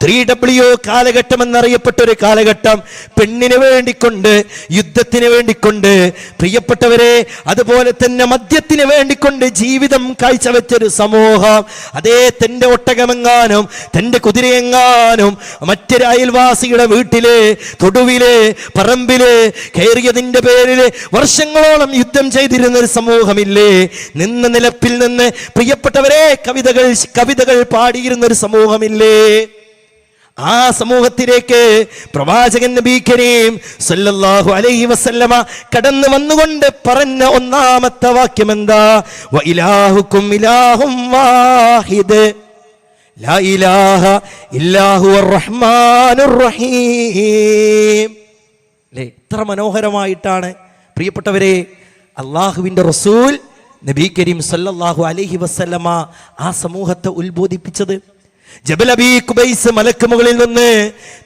3W കാലഘട്ടം എന്നറിയപ്പെട്ട ഒരു കാലഘട്ടം. പെണ്ണിന് വേണ്ടിക്കൊണ്ട്, യുദ്ധത്തിന് വേണ്ടിക്കൊണ്ട്, പ്രിയപ്പെട്ടവരെ, അതുപോലെ തന്നെ മദ്യത്തിന് വേണ്ടിക്കൊണ്ട് ജീവിതം കാഴ്ചവെച്ചൊരു സമൂഹം. അതേ, തൻ്റെ ഒട്ടകമെങ്ങാനും തൻ്റെ കുതിരയെങ്ങാനും മറ്റൊരു അയൽവാസിയുടെ വീട്ടില്, തൊടുവില്, പറമ്പില് കയറിയതിൻ്റെ പേരില് വർഷങ്ങളോളം യുദ്ധം ചെയ്തിരുന്ന ഒരു സമൂഹമില്ലേ? നിന്ന നിലപ്പിൽ നിന്ന് പ്രിയപ്പെട്ടവരെ കവിതകൾ പാടിയിരുന്ന ഒരു സമൂഹമില്ലേ? ആ സമൂഹത്തിലേക്ക് പ്രവാചകൻ നബി കരീം സല്ലല്ലാഹു അലൈഹി വസല്ലമ കടന്നു വന്നുകൊണ്ട് പറഞ്ഞ ഒന്നാമത്തെ വാക്യം എന്താ? വഇലാഹുക്കും ഇലാഹും വാഹിദ് ലാ ഇലാഹ ഇല്ലാ ഹുവർ റഹ്മാനുർ റഹീം. അല്ലേ, എത്ര മനോഹരമായിട്ടാണ് പ്രിയപ്പെട്ടവരെ അള്ളാഹുവിൻ്റെ റസൂൽ നബി കരീം സല്ലല്ലാഹു അലൈഹി വസല്ലമ ആ സമൂഹത്തെ ഉത്ബോധിപ്പിച്ചത്. ജബൽ അബീ ഖുബൈസ് മലക്ക് മുകളിൽ നിന്ന്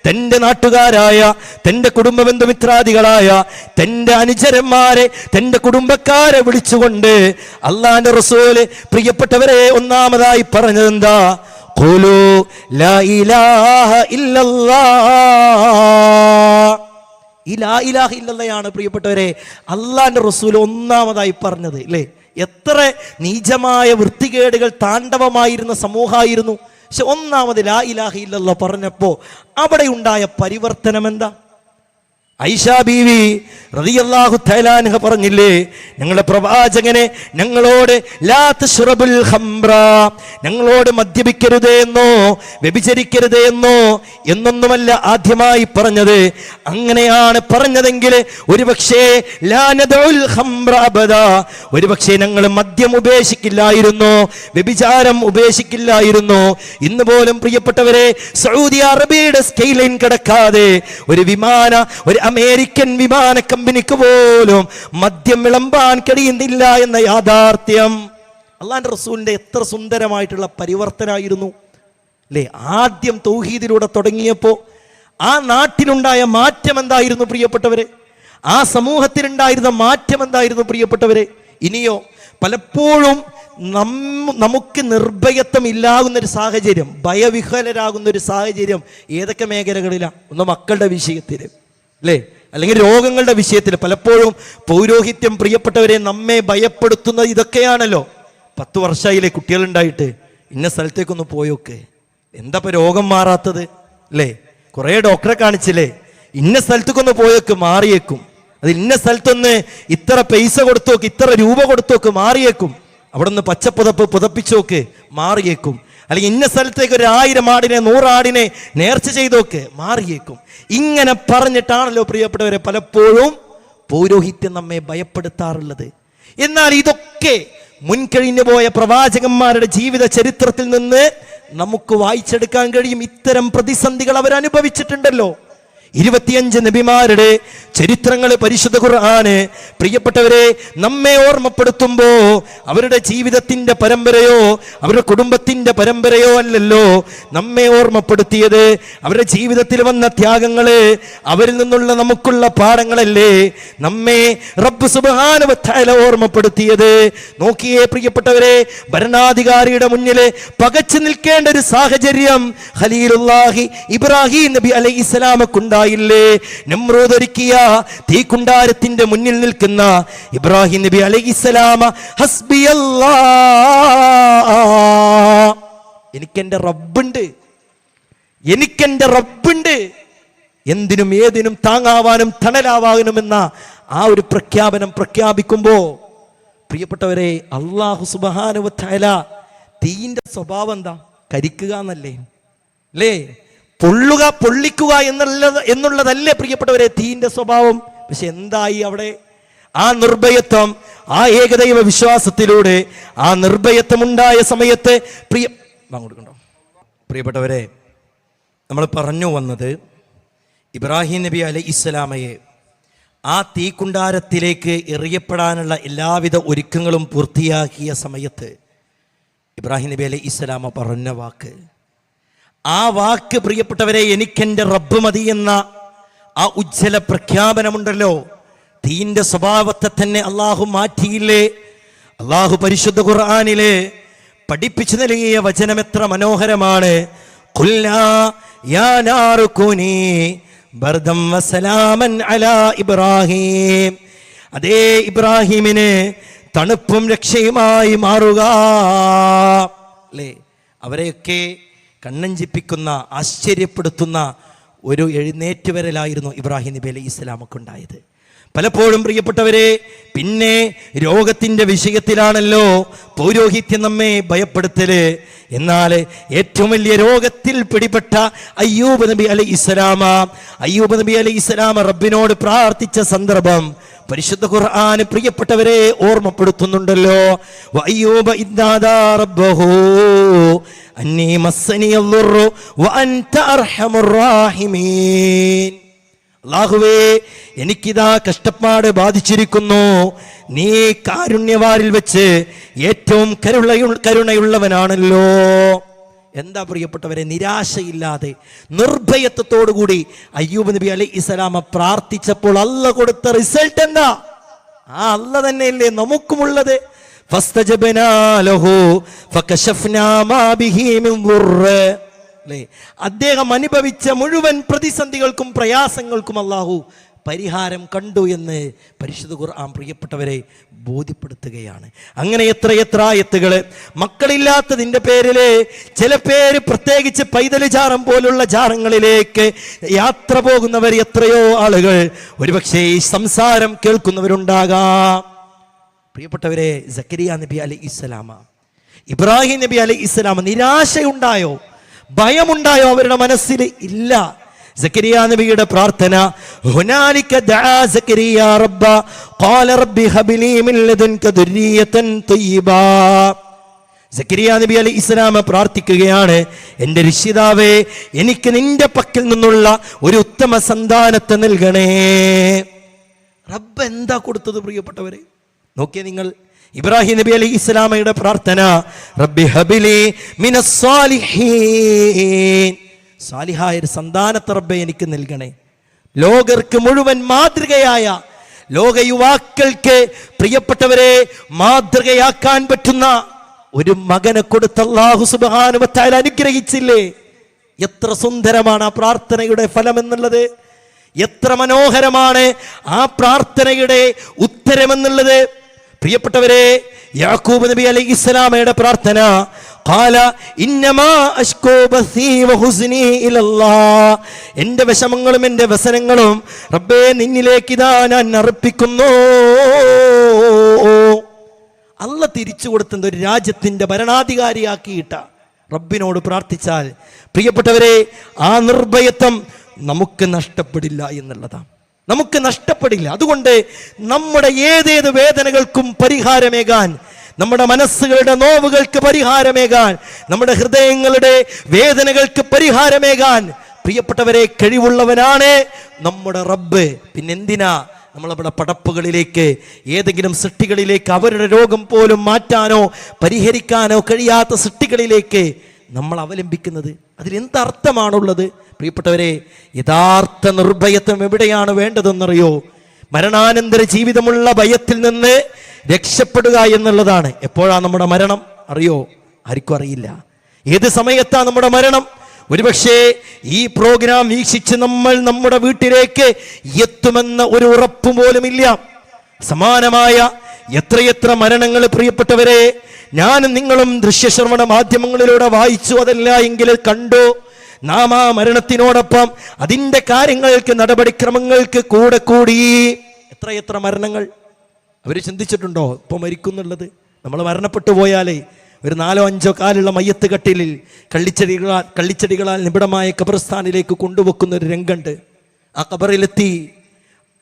തൻ്റെ നാട്ടുകാരായ, തൻ്റെ കുടുംബ ബന്ധുമിത്രാദികളായ, തൻ്റെ അനുചരന്മാരെ, തൻ്റെ കുടുംബക്കാരെ വിളിച്ചുകൊണ്ട് അള്ളാന്റെ റസൂല് പ്രിയപ്പെട്ടവരെ ഒന്നാമതായി പറഞ്ഞതെന്താ? ഖൂലൂ ലാ ഇലാഹ ഇല്ലല്ലാഹ്. ഈ ലാ ഇലാഹ ഇല്ലല്ലാഹയാണ് പ്രിയപ്പെട്ടവരെ അള്ളാന്റെ റസൂൽ ഒന്നാമതായി പറഞ്ഞത്. അല്ലേ, എത്ര നീചമായ വൃത്തികേടുകൾ താണ്ഡവമായിരുന്ന സമൂഹമായിരുന്നു. പക്ഷെ ഒന്നാമത് ലാ ഇലാഹ ഇല്ലല്ലാഹ് പറഞ്ഞപ്പോ അവിടെ ഉണ്ടായ പരിവർത്തനം എന്താ? ഐഷ ബീവി റളിയല്ലാഹു തആല അൻഹ പറഞ്ഞില്ലേ, ഞങ്ങളുടെ പ്രവാചകനെ ഞങ്ങളോട് ലാ തശ്റബുൽ ഖംറ, ഞങ്ങളോട് മദ്യപിക്കരുത് എന്നോ വ്യഭിചരിക്കരുത് എന്നോ എന്നൊന്നുമല്ല ആദ്യമായി പറഞ്ഞത്. അങ്ങനെയാണ് പറഞ്ഞതെങ്കിൽ ഒരുപക്ഷേ ലാ നദഉൽ ഖംറ അബദ, ഒരുപക്ഷേ ഞങ്ങൾ മദ്യം ഉപേക്ഷിക്കില്ലായിരുന്നു, വ്യഭിചാരം ഉപേക്ഷിക്കില്ലായിരുന്നു. ഇന്ന് പോലും പ്രിയപ്പെട്ടവരെ സൗദി അറേബ്യയുടെ സ്കൈലൈൻ കടക്കാതെ ഒരു വിമാന, ഒരു അമേരിക്കൻ വിമാന കമ്പനിക്ക് പോലും മദ്യം വിളമ്പാൻ കഴിയുന്നില്ല എന്ന യാഥാർത്ഥ്യം. അള്ളാന്റെ റസൂലിന്റെ എത്ര സുന്ദരമായിട്ടുള്ള പരിവർത്തനമായിരുന്നു അല്ലേ? ആദ്യം തൗഹീദിലൂടെ തുടങ്ങിയപ്പോൾ ആ നാട്ടിലുണ്ടായ മാറ്റം എന്തായിരുന്നു പ്രിയപ്പെട്ടവരെ? ആ സമൂഹത്തിലുണ്ടായിരുന്ന മാറ്റം എന്തായിരുന്നു പ്രിയപ്പെട്ടവരെ? ഇനിയോ പലപ്പോഴും നമുക്ക് നിർഭയത്വം ഇല്ലാകുന്നൊരു സാഹചര്യം, ഭയവിഹ്വലരാകുന്ന ഒരു സാഹചര്യം ഏതൊക്കെ മേഖലകളിലാണ്? ഒന്ന് മക്കളുടെ വിഷയത്തിൽ അല്ലേ, അല്ലെങ്കിൽ രോഗങ്ങളുടെ വിഷയത്തിൽ. പലപ്പോഴും പൗരോഹിത്യം പ്രിയപ്പെട്ടവരെ നമ്മെ ഭയപ്പെടുത്തുന്നത് ഇതൊക്കെയാണല്ലോ. 10 വർഷമായില്ലേ കുട്ടികളുണ്ടായിട്ട്, ഇന്ന സ്ഥലത്തേക്കൊന്ന് പോയോക്ക്, എന്താ ഇപ്പൊ രോഗം മാറാത്തത് അല്ലേ? കുറേ ഡോക്ടറെ കാണിച്ചില്ലേ, ഇന്ന സ്ഥലത്തേക്കൊന്ന് പോയോക്ക് മാറിയേക്കും. അത് ഇന്ന സ്ഥലത്തൊന്ന് ഇത്ര പൈസ കൊടുത്തോക്ക്, ഇത്ര രൂപ കൊടുത്തോക്ക് മാറിയേക്കും. അവിടെ നിന്ന് പച്ചപ്പുതപ്പ് പുതപ്പിച്ചോക്ക് മാറിയേക്കും. അല്ലെങ്കിൽ ഇന്ന സ്ഥലത്തേക്ക് 1000 ആടിനെ 100 ആടിനെ നേർച്ച ചെയ്തോക്ക് മാറിയേക്കും. ഇങ്ങനെ പറഞ്ഞിട്ടാണല്ലോ പ്രിയപ്പെട്ടവരെ പലപ്പോഴും പൗരോഹിത്യം നമ്മെ ഭയപ്പെടുത്താറുള്ളത്. എന്നാൽ ഇതൊക്കെ മുൻകഴിഞ്ഞു പോയ പ്രവാചകന്മാരുടെ ജീവിത ചരിത്രത്തിൽ നിന്ന് നമുക്ക് വായിച്ചെടുക്കാൻ കഴിയും. ഇത്തരം പ്രതിസന്ധികൾ അവരനുഭവിച്ചിട്ടുണ്ടല്ലോ. 25 നബിമാരുടെ ചരിത്രങ്ങൾ പരിശുദ്ധ ഖുർആന് പ്രിയപ്പെട്ടവരെ നമ്മെ ഓർമ്മപ്പെടുത്തുമ്പോ അവരുടെ ജീവിതത്തിന്റെ പരമ്പരയോ അവരുടെ കുടുംബത്തിന്റെ പരമ്പരയോ അല്ലല്ലോ നമ്മെ ഓർമ്മപ്പെടുത്തിയത്. അവരുടെ ജീവിതത്തിൽ വന്ന ത്യാഗങ്ങള്, അവരിൽ നിന്നുള്ള നമുക്കുള്ള പാഠങ്ങളല്ലേ നമ്മെ റബ്ബ് സുബ്ഹാനഹു വ തആല ഓർമ്മപ്പെടുത്തിയത്. നോക്കിയേ പ്രിയപ്പെട്ടവരെ, ഭരണാധികാരിയുടെ മുന്നിൽ പകച്ചു നിൽക്കേണ്ട ഒരു സാഹചര്യം ഖലീലുല്ലാഹി ഇബ്രാഹിം നബി അലൈഹിസ്സലാമക്കുണ്ടായില്ലേ? നമ്രൂദ് ഒരുക്കിയ തീക്കുണ്ടാരത്തിന്റെ മുന്നിൽ നിൽക്കുന്ന ഇബ്രാഹിം നബി അലൈഹിസ്സലാമ ഹസ്ബിയല്ലാഹ്, എനിക്കെന്റെ റബ്ബുണ്ട്, എനിക്കെന്റെ റബ്ബുണ്ട്, എന്തിനും ഏതിനും താങ്ങാവാനും തണലാവാനുമെന്ന ആ ഒരു പ്രഖ്യാപിക്കുമ്പോ പ്രിയപ്പെട്ടവരെ അല്ലാഹു സുബ്ഹാനഹു വ തആല തീന്റെ സ്വഭാവം എന്താ? കരിക്കുക എന്നല്ലേ അല്ലേ? പൊള്ളിക്കുക എന്നുള്ളതല്ലേ പ്രിയപ്പെട്ടവരെ തീന്റെ സ്വഭാവം. പക്ഷെ എന്തായി അവിടെ? ആ നിർഭയത്വം, ആ ഏകദൈവ വിശ്വാസത്തിലൂടെ ആ നിർഭയത്വം ഉണ്ടായ സമയത്ത് പ്രിയപ്പെട്ടവരെ നമ്മൾ പറഞ്ഞു വന്നത് ഇബ്രാഹിം നബി അലൈഹിസ്സലാമയെ ആ തീക്കുണ്ടാരത്തിലേക്ക് എറിയപ്പെടാനുള്ള എല്ലാവിധ ഒരുക്കങ്ങളും പൂർത്തിയാക്കിയ സമയത്ത് ഇബ്രാഹിം നബി അലൈഹിസ്സലാമ പറഞ്ഞ വാക്ക്, ആ വാക്ക് പ്രിയപ്പെട്ടവരെ എനിക്കെന്റെ റബ്ബ് മതി എന്ന ആ ഉജ്ജ്വല പ്രഖ്യാപനമുണ്ടല്ലോ, തീന്റെ സ്വഭാവത്തെ തന്നെ അള്ളാഹു മാറ്റിയില്ലേ? അള്ളാഹു പരിശുദ്ധ ഖുർആനിലെ പഠിപ്പിച്ചു നൽകിയ വചനം എത്ര മനോഹരമാണ്. ഖുൽനാ യാ നാറു കൂനി ബർദം വസലാമൻ അലാ ഇബ്രാഹിം, അതേ ഇബ്രാഹിമിന് തണുപ്പും രക്ഷയുമായി മാറുക അല്ലേ? അവരെയൊക്കെ കണ്ണഞ്ചിപ്പിക്കുന്ന ആശ്ചര്യപ്പെടുത്തുന്ന ഒരു എഴുന്നേറ്റുവരലായിരുന്നു ഇബ്രാഹിം നബി അലൈഹി ഇസ്ലാമൊക്കെ ഉണ്ടായത്. പലപ്പോഴും പ്രിയപ്പെട്ടവരെ പിന്നെ രോഗത്തിന്റെ വിഷയത്തിലാണല്ലോ പൗരോഹിത്യം നമ്മെ ഭയപ്പെടുത്തല്. എന്നാൽ ഏറ്റവും വലിയ രോഗത്തിൽ പിടിപെട്ട അയ്യൂബ് നബി അലൈഹി ഇസ്ലാമ റബ്ബിനോട് പ്രാർത്ഥിച്ച സന്ദർഭം പരിശുദ്ധ ഖുർആൻ പ്രിയപ്പെട്ടവരെ ഓർമ്മപ്പെടുത്തുന്നുണ്ടല്ലോ. വഅയ്യൂബ ഇദ്നാദാ റബ്ബഹു അന്നീ മസ്സനിയൽ ദുർറു വഅൻത അർഹമുർ റാഹിമീൻ, അല്ലാഹുവേ എനിക്കിതാ കഷ്ടപ്പാട് ബാധിച്ചിരിക്കുന്നു, നീ കാരുണ്യവാരിൽ വെച്ച് ഏറ്റവും കരുണയുള്ളവനാണല്ലോ. എന്താ പ്രിയപ്പെട്ടവരെ, നിരാശയില്ലാതെ നിർഭയത്വത്തോടുകൂടി അയ്യൂബ് നബി അലൈഹി ഇസ്ലാമ പ്രാർത്ഥിച്ചപ്പോൾ അല്ല കൊടുത്ത റിസൾട്ട് എന്താ? ആ അല്ല തന്നെയല്ലേ നമുക്കുമുള്ളത്. ഫസ്തജബ്നാ ലഹു ഫകശഫ്നാ മാ ബിഹി മിൻ ദുർർ, അദ്ദേഹം അനുഭവിച്ച മുഴുവൻ പ്രതിസന്ധികൾക്കും പ്രയാസങ്ങൾക്കും അല്ലാഹു പരിഹാരം കണ്ടു എന്ന് പരിശുദ്ധ ഖുർആൻ പ്രിയപ്പെട്ടവരെ ബോധ്യപ്പെടുത്തുകയാണ്. അങ്ങനെ എത്ര ആയത്തുകൾ മക്കളില്ലാത്തതിൻ്റെ പേരില് ചില പേര് പ്രത്യേകിച്ച് പൈതൽ ജാറം പോലുള്ള ജാറങ്ങളിലേക്ക് യാത്ര പോകുന്നവർ എത്രയോ ആളുകൾ ഒരുപക്ഷെ ഈ സംസാരം കേൾക്കുന്നവരുണ്ടാകാം. പ്രിയപ്പെട്ടവരെ, സക്കരിയ നബി അലൈഹി ഇസ്ലാമ, ഇബ്രാഹിം നബി അലൈഹി ഇസ്ലാമ നിരാശയുണ്ടായോ, ഭയമുണ്ടായോ അവരുടെ മനസ്സിൽ? ഇല്ല. സക്കരിയ നബിയുടെ പ്രാർത്ഥന, ഹുനാലിക ദഅ സക്കരിയ റബ്ബ ഖാല റബ്ബി ഹബ് ലീ മിൻ ലദുൻക ദുർരിയതൻ തയ്യിബ. സക്കരിയ നബി അലൈഹി ഇസ്ലാം പ്രാർത്ഥിക്കുകയാണ്, എൻ്റെ രക്ഷിതാവേ, എനിക്ക് നിന്റെ പക്കൽ നിന്നുള്ള ഒരു ഉത്തമ സന്താനത്തെ നൽകണേ. റബ്ബ് എന്താ കൊടുത്തത് പ്രിയപ്പെട്ടവരെ? നോക്കിയേ നിങ്ങൾ, ഇബ്രാഹിം നബി അലൈഹി ഇസ്ലാമയുടെ പ്രാർത്ഥന, റബ്ബി ഹബിലി മിനസ് സാലിഹീൻ, സാലിഹായ ഒരു സന്താനത്തെ റബ്ബേ എനിക്ക് നൽകണേ. ലോകർക്ക് മുഴുവൻ മാതൃകയായ, ലോക യുവാക്കൾക്ക് പ്രിയപ്പെട്ടവരെ മാതൃകയാക്കാൻ പറ്റുന്ന ഒരു മകനെ കൊടുത്ത് അല്ലാഹു സുബ്ഹാനഹു വ തആല അനുഗ്രഹിച്ചില്ലേ? എത്ര സുന്ദരമാണ് ആ പ്രാർത്ഥനയുടെ ഫലം എന്നുള്ളത്, എത്ര മനോഹരമാണ് ആ പ്രാർത്ഥനയുടെ ഉത്തരമെന്നുള്ളത്. പ്രിയപ്പെട്ടവരെ, യാക്കൂബ് നബി അലൈഹി ഇസ്ലാമയുടെ പ്രാർത്ഥന, ഖാല ഇന്നമാ അശ്കൂ ബസീ വഹുസ്നി ഇലല്ലാഹ്, എൻ്റെ വിഷമങ്ങളും എൻ്റെ വ്യസനങ്ങളും റബ്ബേ നിന്നിലേക്ക് ഇതാ ഞാൻ അർപ്പിക്കുന്നു. അല്ല തിരിച്ചു കൊടുത്തുന്ന ഒരു രാജ്യത്തിൻ്റെ ഭരണാധികാരിയാക്കിയിട്ട റബ്ബിനോട് പ്രാർത്ഥിച്ചാൽ പ്രിയപ്പെട്ടവരെ, ആ നിർഭയത്വം നമുക്ക് നഷ്ടപ്പെടില്ല എന്നുള്ളതാണ്. നമുക്ക് നഷ്ടപ്പെടില്ല. അതുകൊണ്ട് നമ്മുടെ ഏതേത് വേദനകൾക്കും പരിഹാരമേകാൻ, നമ്മുടെ മനസ്സുകളുടെ നോവുകൾക്ക് പരിഹാരമേകാൻ, നമ്മുടെ ഹൃദയങ്ങളുടെ വേദനകൾക്ക് പരിഹാരമേകാൻ പ്രിയപ്പെട്ടവരെ കഴിവുള്ളവനാണ് നമ്മുടെ റബ്ബ്. പിന്നെന്തിനാ നമ്മളവിടെ പടപ്പുകളിലേക്ക്, ഏതെങ്കിലും സൃഷ്ടികളിലേക്ക്, അവരുടെ രോഗം പോലും മാറ്റാനോ പരിഹരിക്കാനോ കഴിയാത്ത സൃഷ്ടികളിലേക്ക് നമ്മൾ അവലംബിക്കുന്നത്? അതിലെന്തർത്ഥമാണുള്ളത് പ്രിയപ്പെട്ടവരെ? യഥാർത്ഥ നിർഭയത്വം എവിടെയാണ് വേണ്ടതെന്നറിയോ? മരണാനന്തര ജീവിതമുള്ള ഭയത്തിൽ നിന്ന് രക്ഷപ്പെടുക എന്നുള്ളതാണ്. എപ്പോഴാണ് നമ്മുടെ മരണം അറിയോ? ആർക്കും അറിയില്ല. ഏത് സമയത്താണ് നമ്മുടെ മരണം? ഒരുപക്ഷെ ഈ പ്രോഗ്രാം വീക്ഷിച്ച് നമ്മൾ നമ്മുടെ വീട്ടിലേക്ക് എത്തുമെന്ന ഒരു ഉറപ്പ് പോലുമില്ല. സമാനമായ എത്രയെത്ര മരണങ്ങൾ പ്രിയപ്പെട്ടവരെ ഞാനും നിങ്ങളും ദൃശ്യശ്രവണ മാധ്യമങ്ങളിലൂടെ വായിച്ചു, അതല്ല എങ്കിൽ കണ്ടു. നാം ആ മരണത്തിനോടൊപ്പം അതിൻ്റെ കാര്യങ്ങൾക്ക്, നടപടിക്രമങ്ങൾക്ക് കൂടെ കൂടി. എത്രയെത്ര മരണങ്ങൾ അവർ ചിന്തിച്ചിട്ടുണ്ടോ ഇപ്പോൾ മരിക്കുന്നുള്ളത്? നമ്മൾ മരണപ്പെട്ടു പോയാലേ ഒരു 4-5 കാലുള്ള മയ്യത്ത് കട്ടിലിൽ കള്ളിച്ചെടികളാൽ നിബിഡമായ ഖബർസ്ഥാനിലേക്ക് കൊണ്ടുവെക്കുന്ന ഒരു രംഗമുണ്ട്. ആ ഖബറിലെത്തി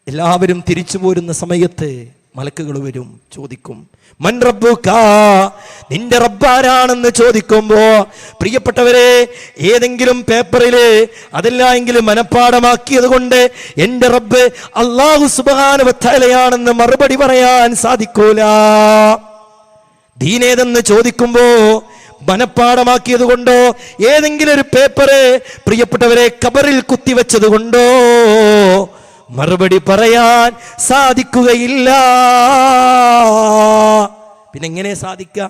എല്ലാവരും തിരിച്ചു പോരുന്ന സമയത്ത് മലക്കുകൾ വരും, ചോദിക്കും, മൻ റബ്ബുക, നിന്റെ റബ്ബാരാണെന്ന് ചോദിക്കുമ്പോ പ്രിയപ്പെട്ടവരെ, ഏതെങ്കിലും പേപ്പറില് അതല്ല എങ്കിലും മനപ്പാടമാക്കിയത് കൊണ്ട് എൻ്റെ റബ്ബ് അല്ലാഹു സുബ്ഹാനഹു വ തആലയാണെന്ന് മറുപടി പറയാൻ സാധിക്കൂല. ദീനേതെന്ന് ചോദിക്കുമ്പോ മനപ്പാടമാക്കിയത് കൊണ്ടോ, ഏതെങ്കിലും ഒരു പേപ്പറ് പ്രിയപ്പെട്ടവരെ ഖബറിൽ കുത്തിവെച്ചത് കൊണ്ടോ മറുപടി പറയാൻ സാധിക്കുകയില്ല. പിന്നെ എങ്ങനെ സാധിക്കുക?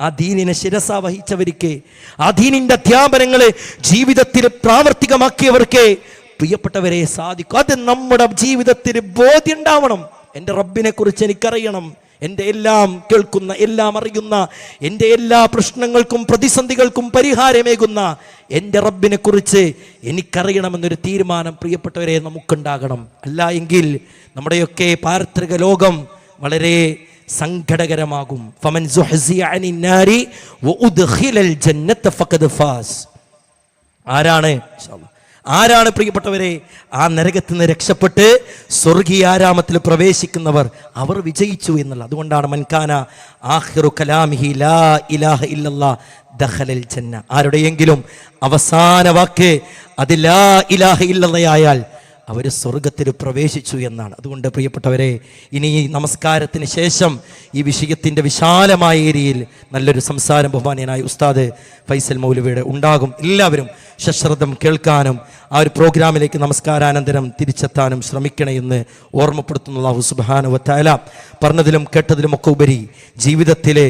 ആ ദീനിനെ ശിരസ വഹിച്ചവർക്ക്, ആ ദീനിന്റെ അധ്യാപനങ്ങളെ ജീവിതത്തിൽ പ്രാവർത്തികമാക്കിയവർക്ക് പ്രിയപ്പെട്ടവരെ സാധിക്കും. അത് നമ്മുടെ ജീവിതത്തിൽ ബോധ്യം ഉണ്ടാവണം. എൻ്റെ റബ്ബിനെ കുറിച്ച് എനിക്കറിയണം. എൻ്റെ എല്ലാം കേൾക്കുന്ന, എല്ലാം അറിയുന്ന, എൻ്റെ എല്ലാ പ്രശ്നങ്ങൾക്കും പ്രതിസന്ധികൾക്കും പരിഹാരമേകുന്ന എൻ്റെ റബ്ബിനെ കുറിച്ച് എനിക്കറിയണമെന്നൊരു തീരുമാനം പ്രിയപ്പെട്ടവരെ നമുക്കുണ്ടാകണം. അല്ല എങ്കിൽ നമ്മുടെയൊക്കെ പാരത്രിക ലോകം വളരെ സങ്കടകരമാകും. ഫമൻ സുഹ്സിയ അനിൻ നാരി വഉദ്ഖിലൽ ജന്നത ഫഖദ് ഫാസ്. ആരാണ് പ്രിയപ്പെട്ടവരെ ആ നരകത്തിൽ നിന്ന് രക്ഷപ്പെട്ട് സ്വർഗീയ ആരാമത്തിൽ പ്രവേശിക്കുന്നവർ? അവർ വിജയിച്ചു എന്നുള്ള. അതുകൊണ്ടാണ് മൻകാന ആഖിറു കലാമിഹി ലാ ഇലാഹ ഇല്ലല്ലാഹ് ദഖലൽ ജന്ന. ആരുടെയെങ്കിലും അവസാന വാക്ക് അത് ലാ ഇലാഹ ഇല്ലല്ലാഹയാൽ അവർ സ്വർഗത്തിൽ പ്രവേശിച്ചു എന്നാണ്. അതുകൊണ്ട് പ്രിയപ്പെട്ടവരെ, ഇനി ഈ നമസ്കാരത്തിന് ശേഷം ഈ വിഷയത്തിൻ്റെ വിശാലമായ ഏരിയയിൽ നല്ലൊരു സംസാരം ബഹുമാന്യനായ ഉസ്താദ് ഫൈസൽ മൗലവിയുടെ ഉണ്ടാകും. എല്ലാവരും സശ്രദ്ധം കേൾക്കാനും ആ ഒരു പ്രോഗ്രാമിലേക്ക് നമസ്കാരാനന്തരം തിരിച്ചെത്താനും ശ്രമിക്കണമെന്ന് ഓർമ്മപ്പെടുത്തുന്നു. അല്ലാഹു സുബ്ഹാനഹു വ തആല പറഞ്ഞതിലും കേട്ടതിലുമൊക്കെ ഉപരി ജീവിതത്തിലെ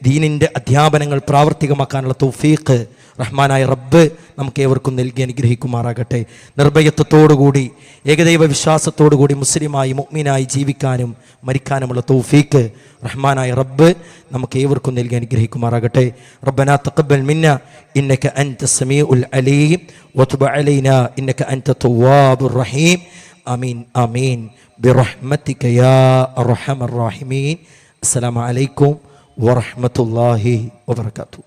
ദീനിൻ്റെ അധ്യാപനങ്ങൾ പ്രാവർത്തികമാക്കാനുള്ള തൗഫീഖ് റഹ്മാനായ റബ്ബ് നമുക്ക് ഏവർക്കും നൽകി അനുഗ്രഹിക്കുമാറാകട്ടെ. നിർഭയത്വത്തോടുകൂടി ഏകദൈവ വിശ്വാസത്തോടുകൂടി മുസ്ലിമായി മുഅ്മിനായി ജീവിക്കാനും മരിക്കാനുമുള്ള തൗഫീഖ് റഹ്മാനായ റബ്ബ് നമുക്ക് ഏവർക്കും നൽകി അനുഗ്രഹിക്കുമാറാകട്ടെ. റബ്ബനാ തഖബ്ബൽ മിന്നാ ഇന്നക അൻത സമീഉൽ അലീം വതുബ് അലൈനാ ഇന്നക അൻത തവ്വാബുർ റഹീം. ആമീൻ ആമീൻ ബിറഹ്മതിക യാ അർഹമർ റഹീമീൻ. അസ്സലാമു അലൈക്കും വറഹ്മത്തുള്ളാഹി വബറകാതുഹു.